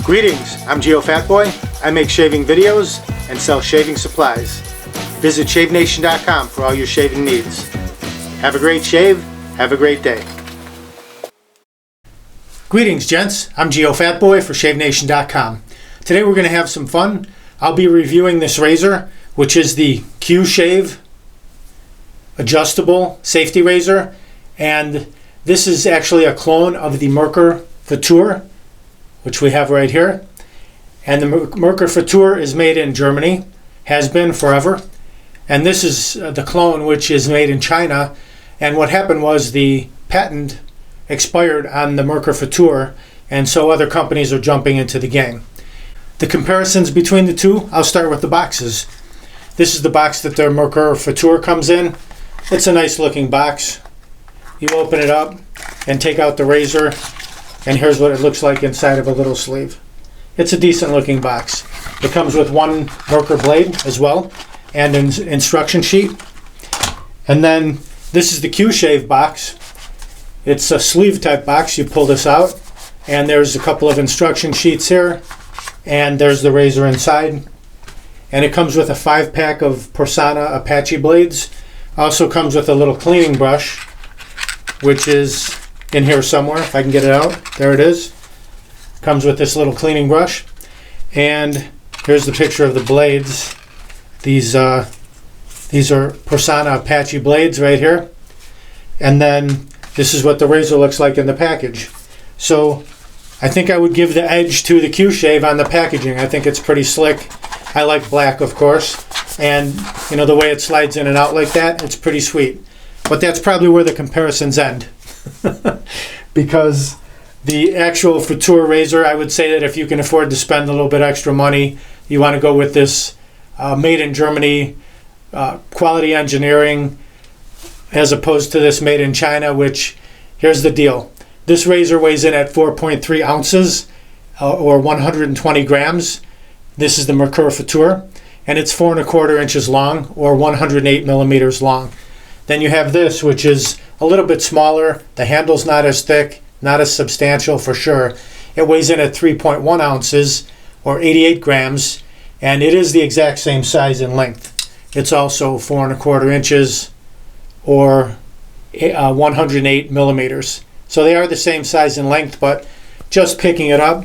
Greetings, I'm GeoFatboy. I make shaving videos and sell shaving supplies. Visit shavenation.com for all your shaving needs. Have a great shave, have a great day. Greetings, gents. I'm GeoFatboy for shavenation.com. Today we're going to have some fun. I'll be reviewing this razor, which is the QShave adjustable safety razor, and this is actually a clone of the Merkur Futur, which we have right here. And the Merkur Futur is made in Germany, has been forever, and this is the clone, which is made in China. And what happened was the patent expired on the Merkur Futur, and so other companies are jumping into the game. The comparisons between the two, I'll start with the boxes. This is the box that the Merkur Futur comes in. It's a nice looking box. You open it up and take out the razor, and here's what it looks like inside of a little sleeve. It's a decent looking box. It comes with one Merkur blade as well and an instruction sheet. And then this is the QShave box. It's a sleeve type box. You pull this out and there's a couple of instruction sheets here, and there's the razor inside. And it comes with a 5-pack of Personna Apache blades. Also comes with a little cleaning brush, which is in here somewhere, if I can get it out. There it is. Comes with this little cleaning brush. And here's the picture of the blades. These are Personna Apache blades right here. And then this is what the razor looks like in the package. So I think I would give the edge to the QShave on the packaging. I think it's pretty slick. I like black, of course. And you know, the way it slides in and out like that, it's pretty sweet. But that's probably where the comparisons end. Because the actual Futur razor, I would say that if you can afford to spend a little bit extra money, you want to go with this made in Germany, quality engineering, as opposed to this made in China, which, here's the deal. This razor weighs in at 4.3 ounces or 120 grams. This is the Merkur Futur, and it's 4 1/4 inches long or 108 millimeters long. Then you have this, which is a little bit smaller. The handle's not as thick, not as substantial for sure. It weighs in at 3.1 ounces or 88 grams, and it is the exact same size and length. It's also 4 1/4 inches or 108 millimeters. So they are the same size and length, but just picking it up,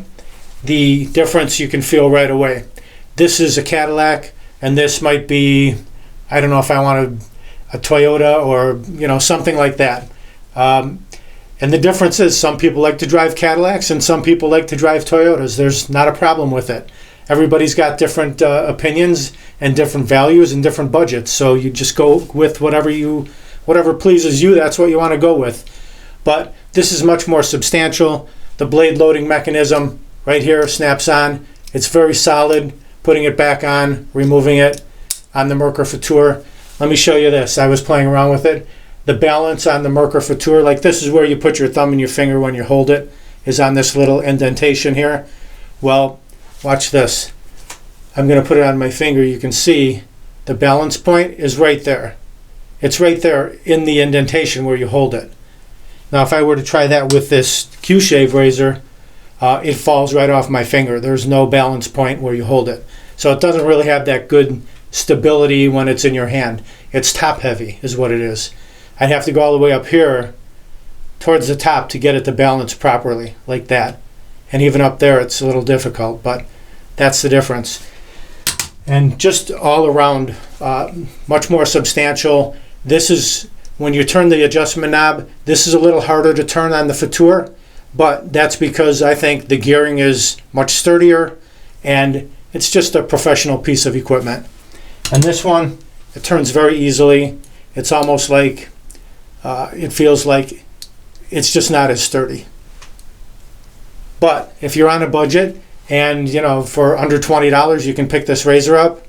the difference you can feel right away. This is a Cadillac, and this might be, I don't know if I want a Toyota or something like that. And the difference is some people like to drive Cadillacs and some people like to drive Toyotas. There's not a problem with it. Everybody's got different opinions and different values and different budgets. So you just go with whatever pleases you. That's what you want to go with. But this is much more substantial. The blade loading mechanism right here snaps on. It's very solid. Putting it back on, removing it on the Merkur Futur. Let me show you this. I was playing around with it. The balance on the Merkur Futur, like this is where you put your thumb and your finger when you hold it, is on this little indentation here. Well, watch this. I'm going to put it on my finger. You can see the balance point is right there. It's right there in the indentation where you hold it. Now, if I were to try that with this QShave razor, it falls right off my finger. There's no balance point where you hold it. So it doesn't really have that good stability when it's in your hand. It's top heavy is what it is. I'd have to go all the way up here towards the top to get it to balance properly like that. And even up there it's a little difficult, but that's the difference. And just all around much more substantial. This is, when you turn the adjustment knob, this is a little harder to turn on the Futur, but that's because I think the gearing is much sturdier and it's just a professional piece of equipment. And this one, it turns very easily. It's almost like, it feels like it's just not as sturdy. But if you're on a budget and for under $20 you can pick this razor up,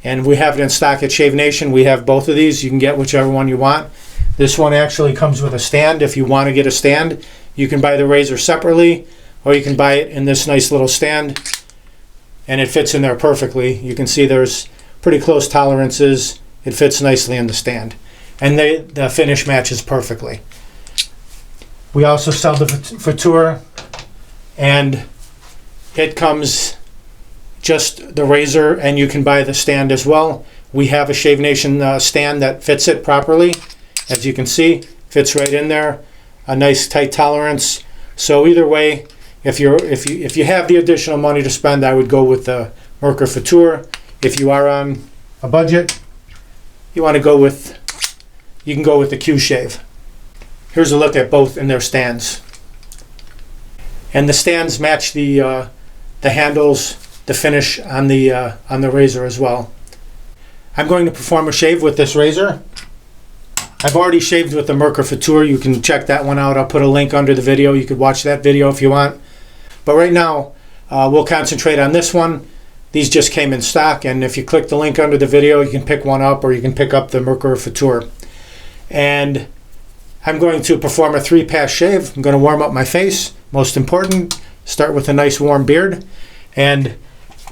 and we have it in stock at Shave Nation. We have both of these. You can get whichever one you want. This one actually comes with a stand. If you want to get a stand, you can buy the razor separately, or you can buy it in this nice little stand, and it fits in there perfectly. You can see there's pretty close tolerances. It fits nicely in the stand, and the finish matches perfectly. We also sell the Futur, and it comes just the razor, and you can buy the stand as well. We have a Shave Nation stand that fits it properly. As you can see, fits right in there. A nice tight tolerance. So either way, if you have the additional money to spend, I would go with the Merkur Futur. If you are on a budget, you can go with the QShave. Here's a look at both in their stands. And the stands match the handles, the finish on the razor as well. I'm going to perform a shave with this razor. I've already shaved with the Merkur Futur. You can check that one out. I'll put a link under the video. You could watch that video if you want. But right now, we'll concentrate on this one. These just came in stock, and if you click the link under the video, you can pick one up, or you can pick up the Merkur Futur. And I'm going to perform a 3-pass shave. I'm going to warm up my face. Most important, start with a nice warm beard. And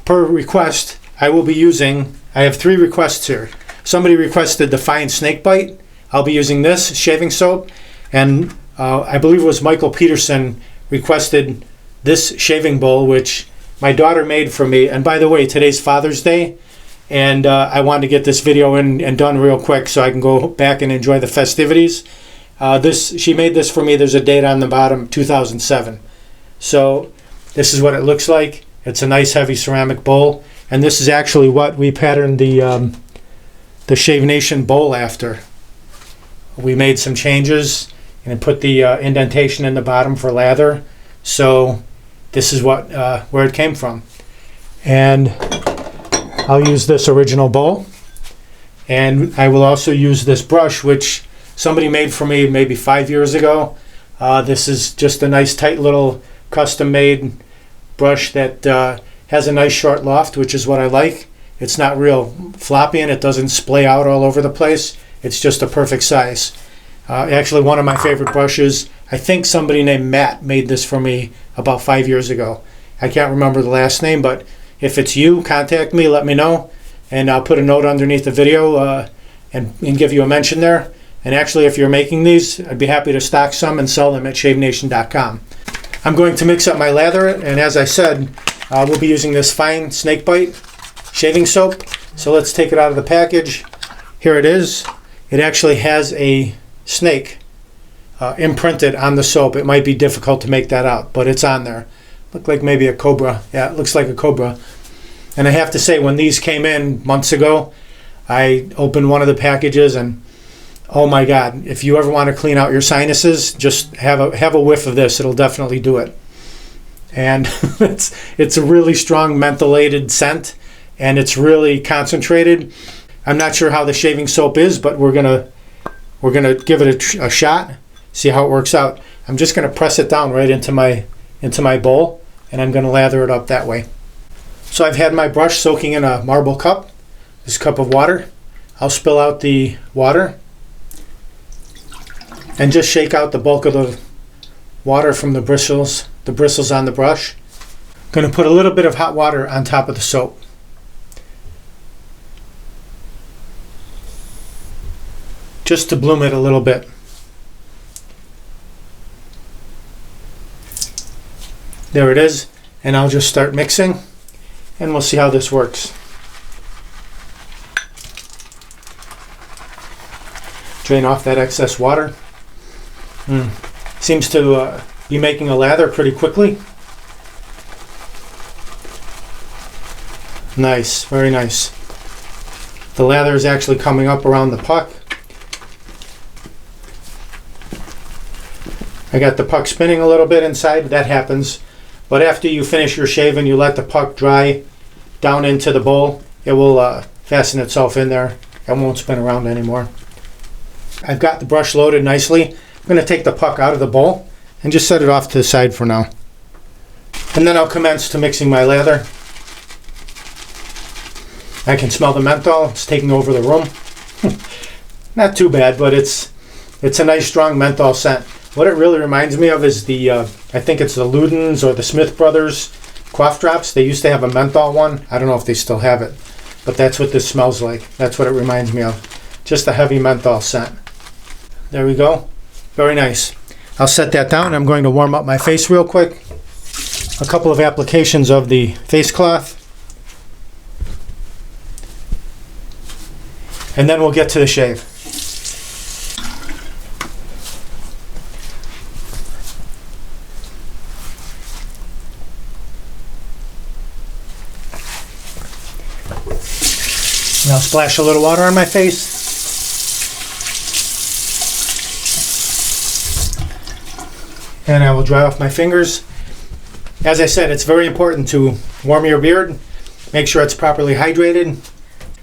per request, I have 3 requests here. Somebody requested the Fine Snake Bite. I'll be using this shaving soap. And I believe it was Michael Peterson requested this shaving bowl, which my daughter made for me. And by the way, today's Father's Day, and I wanted to get this video in and done real quick so I can go back and enjoy the festivities. She made this for me. There's a date on the bottom, 2007. So this is what it looks like. It's a nice heavy ceramic bowl, and this is actually what we patterned the Shave Nation bowl after. We made some changes and put the indentation in the bottom for lather. So this is where it came from. And I'll use this original bowl, and I will also use this brush, which somebody made for me maybe 5 years ago. This is just a nice tight little custom made brush that has a nice short loft, which is what I like. It's not real floppy, and it doesn't splay out all over the place. It's just a perfect size. Actually, one of my favorite brushes, I think somebody named Matt made this for me about 5 years ago. I can't remember the last name, but if it's you, contact me, let me know, and I'll put a note underneath the video and give you a mention there. And actually, if you're making these, I'd be happy to stock some and sell them at shavenation.com. I'm going to mix up my lather, and as I said, we'll be using this Fine Snake Bite shaving soap. So let's take it out of the package. Here it is. It actually has a snake imprinted on the soap. It might be difficult to make that out, but it's on there. Look like maybe a cobra. Yeah, it looks like a cobra. And I have to say, when these came in months ago, I opened one of the packages, and oh my God, if you ever want to clean out your sinuses, just have a whiff of this. It'll definitely do it. And it's a really strong mentholated scent, and it's really concentrated. I'm not sure how the shaving soap is, but we're gonna give it a shot, see how it works out. I'm just gonna press it down right into my bowl, and I'm gonna lather it up that way. So I've had my brush soaking in a marble cup, this cup of water. I'll spill out the water and just shake out the bulk of the water from the bristles on the brush. I'm going to put a little bit of hot water on top of the soap. Just to bloom it a little bit. There it is, and I'll just start mixing, and we'll see how this works. Drain off that excess water. Seems to be making a lather pretty quickly. Nice, very nice. The lather is actually coming up around the puck. I got the puck spinning a little bit inside. That happens. But after you finish your shave and you let the puck dry down into the bowl, it will fasten itself in there and won't spin around anymore. I've got the brush loaded nicely. I'm going to take the puck out of the bowl and just set it off to the side for now. And then I'll commence to mixing my lather. I can smell the menthol. It's taking over the room. Not too bad, but it's a nice strong menthol scent. What it really reminds me of is the, I think it's the Ludens or the Smith Brothers cough drops. They used to have a menthol one. I don't know if they still have it, but that's what this smells like. That's what it reminds me of. Just a heavy menthol scent. There we go. Very nice. I'll set that down. I'm going to warm up my face real quick. a couple of applications of the face cloth, and then we'll get to the shave. And I'll splash a little water on my face. And I will dry off my fingers. As I said, it's very important to warm your beard. Make sure it's properly hydrated.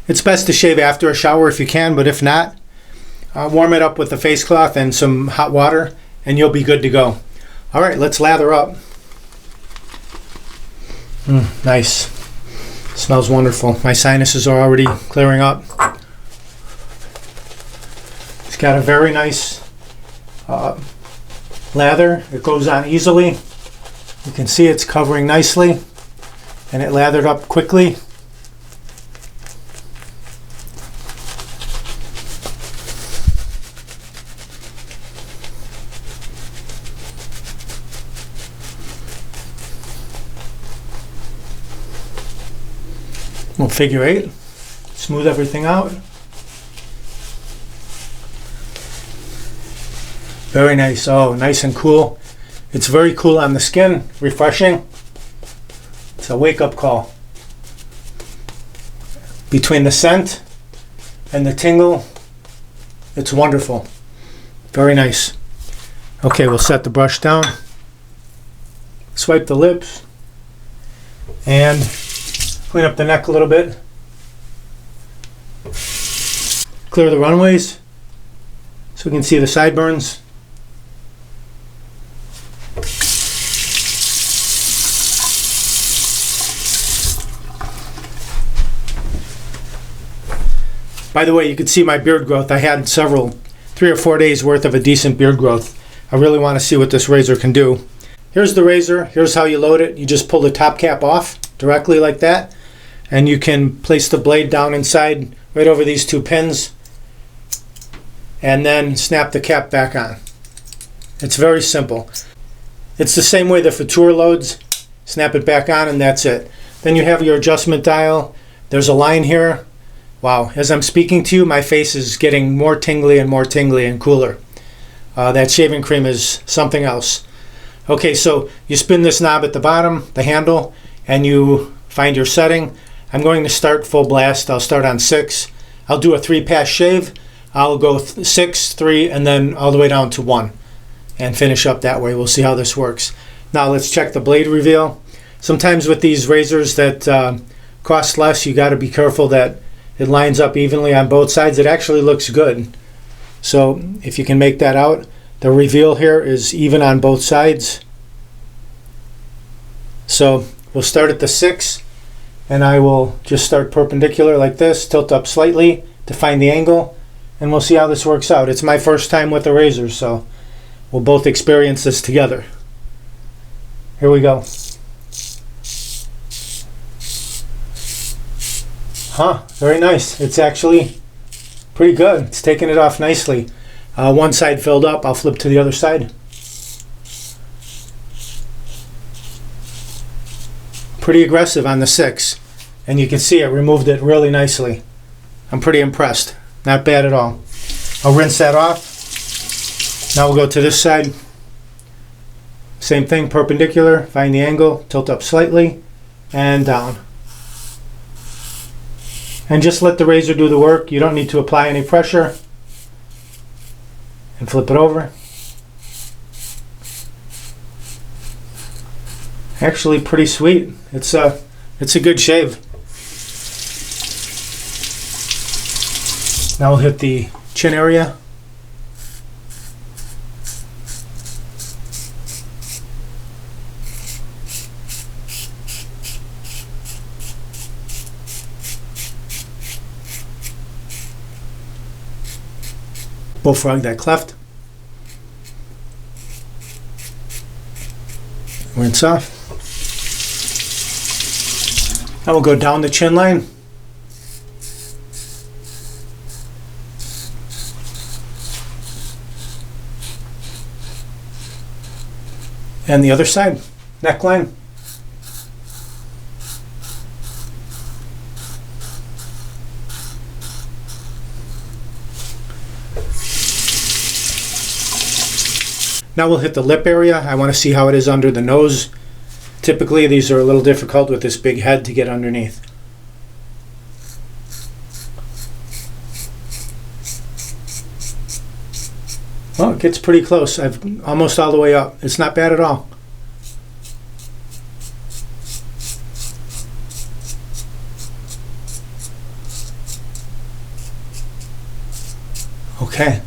It's best to shave after a shower if you can, but if not, warm it up with a face cloth and some hot water, and you'll be good to go. All right, let's lather up. Nice. Smells wonderful. My sinuses are already clearing up. It's got a very nice lather. It goes on easily. You can see it's covering nicely, and it lathered up quickly. We'll figure 8, smooth everything out. Very nice. Oh, nice and cool. It's very cool on the skin, refreshing. It's a wake-up call. Between the scent and the tingle, it's wonderful. Very nice. Okay, we'll set the brush down. Swipe the lips. And clean up the neck a little bit. Clear the runways so we can see the sideburns. By the way, you can see my beard growth. I had 3 or 4 days worth of a decent beard growth. I really want to see what this razor can do. Here's the razor. Here's how you load it. You just pull the top cap off directly like that, and you can place the blade down inside right over these 2 pins and then snap the cap back on. It's very simple. It's the same way the Futura loads. Snap it back on and that's it. Then you have your adjustment dial. There's a line here. Wow, as I'm speaking to you, my face is getting more tingly and cooler. That shaving cream is something else. Okay, so you spin this knob at the bottom, the handle, and you find your setting. I'm going to start full blast. I'll start on 6. I'll do a 3-pass shave. I'll go 6, 3, and then all the way down to 1 and finish up that way. We'll see how this works. Now let's check the blade reveal. Sometimes with these razors that cost less, you got to be careful that it lines up evenly on both sides. It actually looks good. So if you can make that out, the reveal here is even on both sides. So we'll start at the 6, and I will just start perpendicular like this, tilt up slightly to find the angle, and we'll see how this works out. It's my first time with the razor, so we'll both experience this together. Here we go. Very nice. It's actually pretty good. It's taking it off nicely. One side filled up. I'll flip to the other side. Pretty aggressive on the 6, and you can see it removed it really nicely. I'm pretty impressed. Not bad at all. I'll rinse that off. Now we'll go to this side. Same thing, perpendicular, find the angle, tilt up slightly, and down. And just let the razor do the work. You don't need to apply any pressure. And flip it over. Actually pretty sweet. It's a good shave. Now we'll hit the chin area. Bullfrog that cleft. Rinse off. Now we'll go down the chin line. And the other side, neckline. Now we'll hit the lip area. I want to see how it is under the nose. Typically these are a little difficult with this big head to get underneath. Well, it gets pretty close. I've almost all the way up. It's not bad at all. Okay,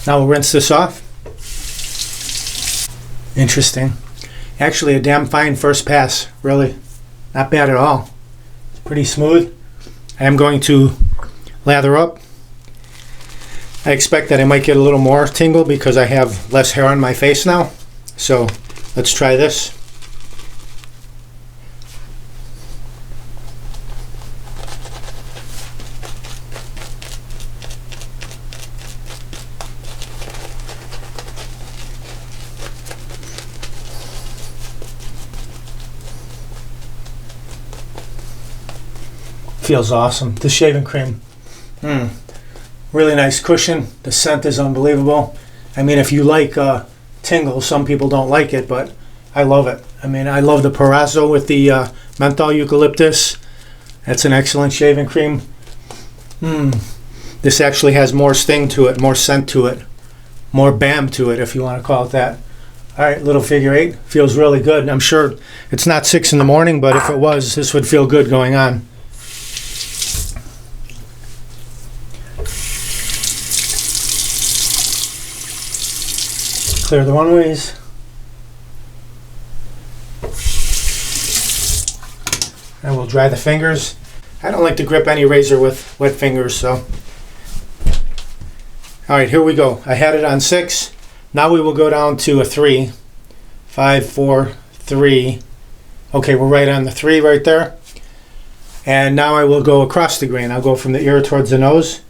now we'll rinse this off. Interesting. Actually a damn fine first pass, really. Not bad at all. It's pretty smooth. I am going to lather up. I expect that I might get a little more tingle because I have less hair on my face now. So let's try this. Feels awesome. The shaving cream. Really nice cushion. The scent is unbelievable. I mean, if you like tingles, some people don't like it, but I love it. I mean, I love the Parazzo with the menthol eucalyptus. That's an excellent shaving cream. This actually has more sting to it, more scent to it, more bam to it, if you want to call it that. All right, little figure eight. Feels really good. I'm sure it's not 6 in the morning, but if it was, this would feel good going on. Clear the runways. And we'll dry the fingers. I don't like to grip any razor with wet fingers, so. All right, here we go. I had it on 6. Now we will go down to a 3. 5, 4, 3. Okay, we're right on the 3 right there. And now I will go across the grain. I'll go from the ear towards the nose,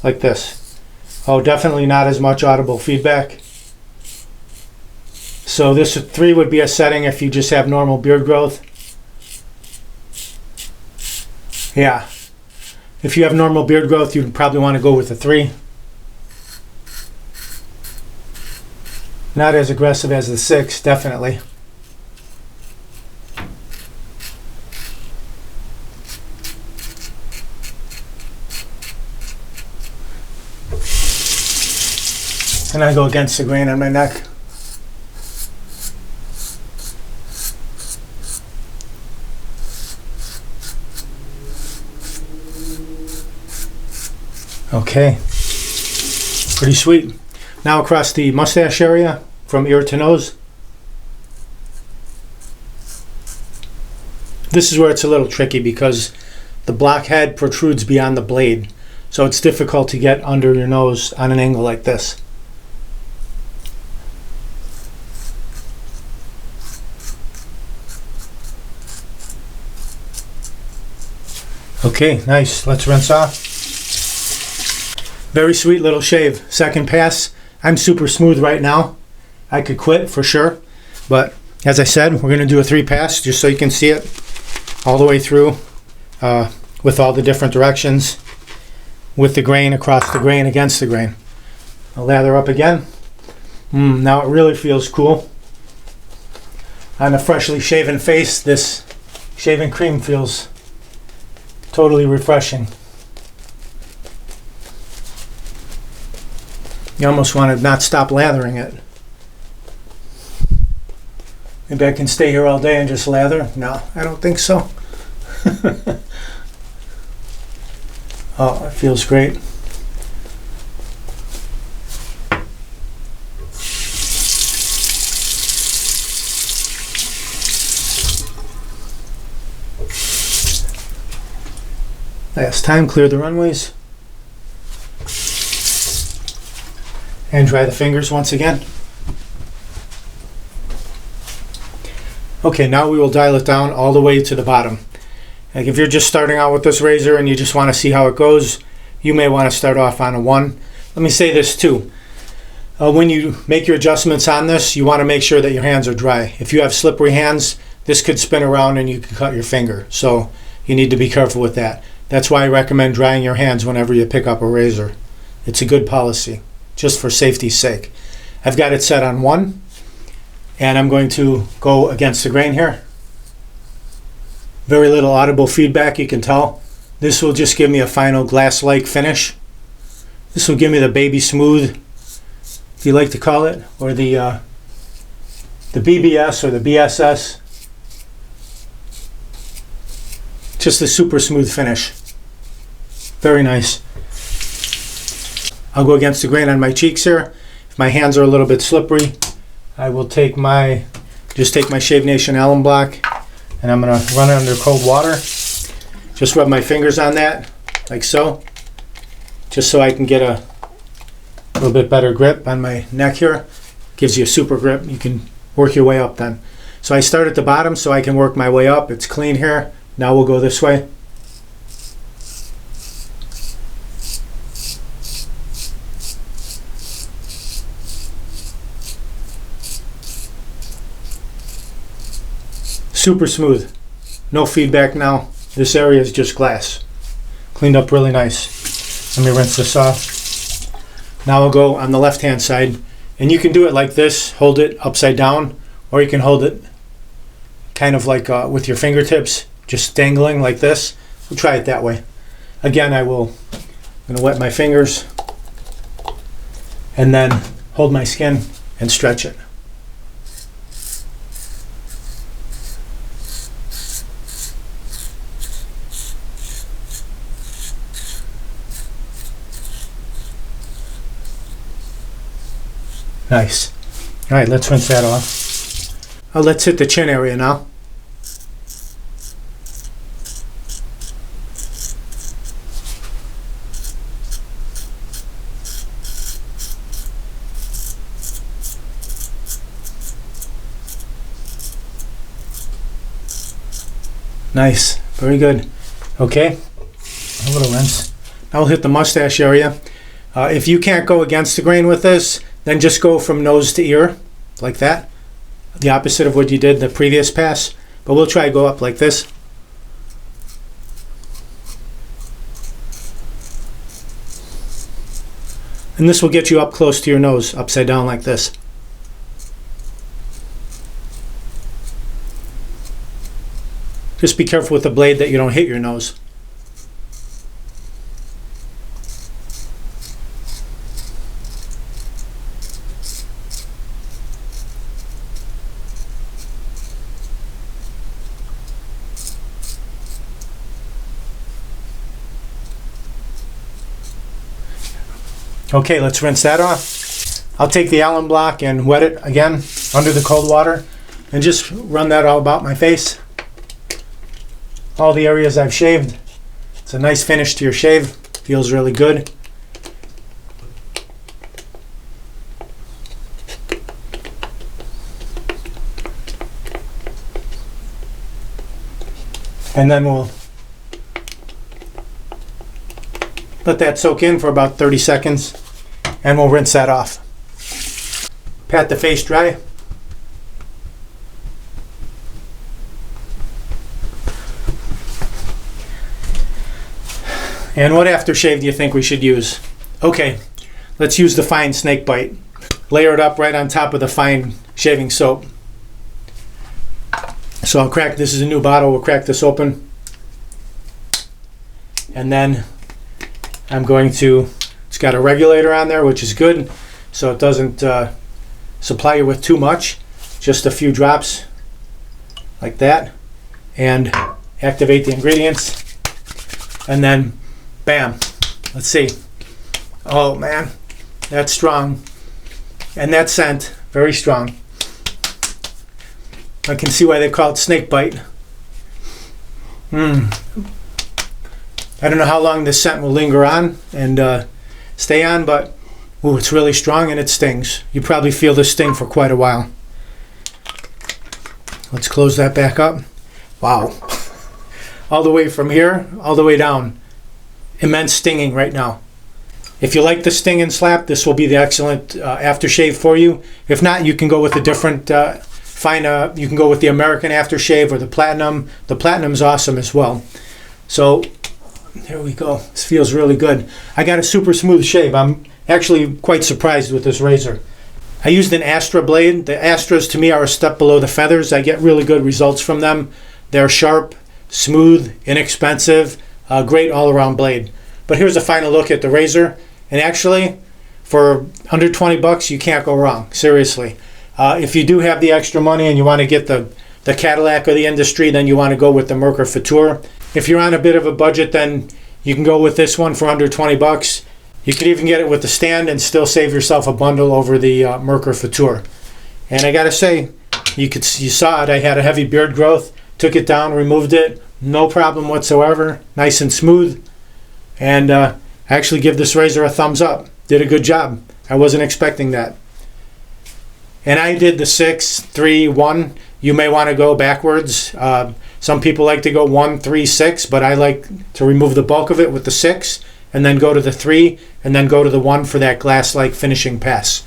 like this. Oh, definitely not as much audible feedback. So this 3 would be a setting if you just have normal beard growth. Yeah. If you have normal beard growth, you'd probably want to go with a 3. Not as aggressive as the 6, definitely. And I go against the grain on my neck. Okay, pretty sweet. Now across the mustache area, from ear to nose. This is where it's a little tricky because the block head protrudes beyond the blade. So it's difficult to get under your nose on an angle like this. Okay, nice. Let's rinse off. Very sweet little shave. Second pass. I'm super smooth right now. I could quit for sure. But as I said, we're going to do a 3 pass just so you can see it all the way through with all the different directions, with the grain, across the grain, against the grain. I'll lather up again. Now it really feels cool. On a freshly shaven face, this shaving cream feels totally refreshing. You almost want to not stop lathering it. Maybe I can stay here all day and just lather? No, I don't think so. Oh, it feels great. Last time, clear the runways. And dry the fingers once again. Okay, now we will dial it down all the way to the bottom. Like if you're just starting out with this razor and you just want to see how it goes, you may want to start off on a 1. Let me say this too. When you make your adjustments on this, you want to make sure that your hands are dry. If you have slippery hands, this could spin around and you can cut your finger. So you need to be careful with that. That's why I recommend drying your hands whenever you pick up a razor. It's a good policy, just for safety's sake. I've got it set on 1. And I'm going to go against the grain here. Very little audible feedback, you can tell. This will just give me a final glass-like finish. This will give me the baby smooth, if you like to call it, or the BBS or the BSS. Just a super smooth finish. Very nice. I'll go against the grain on my cheeks here. If my hands are a little bit slippery, I will take my Shave Nation alum block, and I'm going to run it under cold water. Just rub my fingers on that, like so, just so I can get a little bit better grip on my neck here. Gives you a super grip. You can work your way up then. So I start at the bottom so I can work my way up. It's clean here. Now we'll go this way. Super smooth. No feedback now. This area is just glass. Cleaned up really nice. Let me rinse this off. Now we'll go on the left hand side. And you can do it like this. Hold it upside down. Or you can hold it kind of like with your fingertips. Just dangling like this. We'll try it that way. Again, I'm going to wet my fingers. And then hold my skin and stretch it. Nice. All right, let's rinse that off. Let's hit the chin area now. Nice. Very good. Okay. A little rinse. Now we'll hit the mustache area. If you can't go against the grain with this, then just go from nose to ear, like that. The opposite of what you did the previous pass. But we'll try to go up like this. And this will get you up close to your nose, upside down like this. Just be careful with the blade that you don't hit your nose. Okay, let's rinse that off. I'll take the alum block and wet it again under the cold water and just run that all about my face. All the areas I've shaved. It's a nice finish to your shave. Feels really good. And then we'll let that soak in for about 30 seconds and we'll rinse that off. Pat the face dry. And what aftershave do you think we should use? Okay, let's use the fine snake bite. Layer it up right on top of the fine shaving soap. So I'll crack, this is a new bottle, we'll crack this open. And then I'm going to, it's got a regulator on there, which is good, so it doesn't supply you with too much. Just a few drops, like that. And activate the ingredients. And then, bam. Let's see. Oh man, that's strong. And that scent, very strong. I can see why they call it snake bite. I don't know how long this scent will linger on and stay on, but ooh, it's really strong and it stings. You probably feel the sting for quite a while. Let's close that back up. Wow. All the way from here, all the way down. Immense stinging right now. If you like the sting and slap, this will be the excellent aftershave for you. If not, you can go with a different, you can go with the American aftershave or the Platinum. The Platinum's awesome as well. So, there we go. This feels really good. I got a super smooth shave. I'm actually quite surprised with this razor. I used an Astra blade. The Astras to me are a step below the Feathers. I get really good results from them. They're sharp, smooth, inexpensive, a great all-around blade. But here's a final look at the razor. And actually, for under 20 bucks, you can't go wrong. Seriously. If you do have the extra money and you want to get the Cadillac of the industry, then you want to go with the Merkur Futur. If you're on a bit of a budget, then you can go with this one for under 20 bucks. You could even get it with the stand and still save yourself a bundle over the Merkur Futur. And I gotta say, you saw it. I had a heavy beard growth. Took it down, removed it, no problem whatsoever. Nice and smooth. And I actually give this razor a thumbs up. Did a good job. I wasn't expecting that. And I did the 6, 3, 1. You may want to go backwards. Some people like to go 1, 3, 6, but I like to remove the bulk of it with the 6 and then go to the 3 and then go to the 1 for that glass-like finishing pass.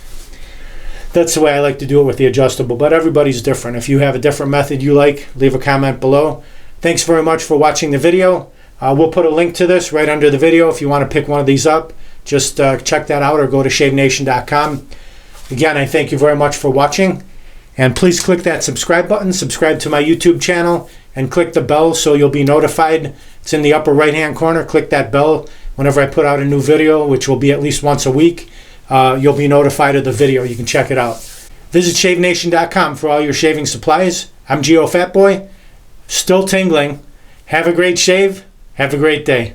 That's the way I like to do it with the adjustable, but everybody's different. If you have a different method you like, leave a comment below. Thanks very much for watching the video. We'll put a link to this right under the video if you want to pick one of these up. Just check that out or go to shavenation.com. Again, I thank you very much for watching. And please click that subscribe button, subscribe to my YouTube channel, and click the bell so you'll be notified. It's in the upper right-hand corner. Click that bell whenever I put out a new video, which will be at least once a week. You'll be notified of the video. You can check it out. Visit shavenation.com for all your shaving supplies. I'm geofatboy, still tingling. Have a great shave. Have a great day.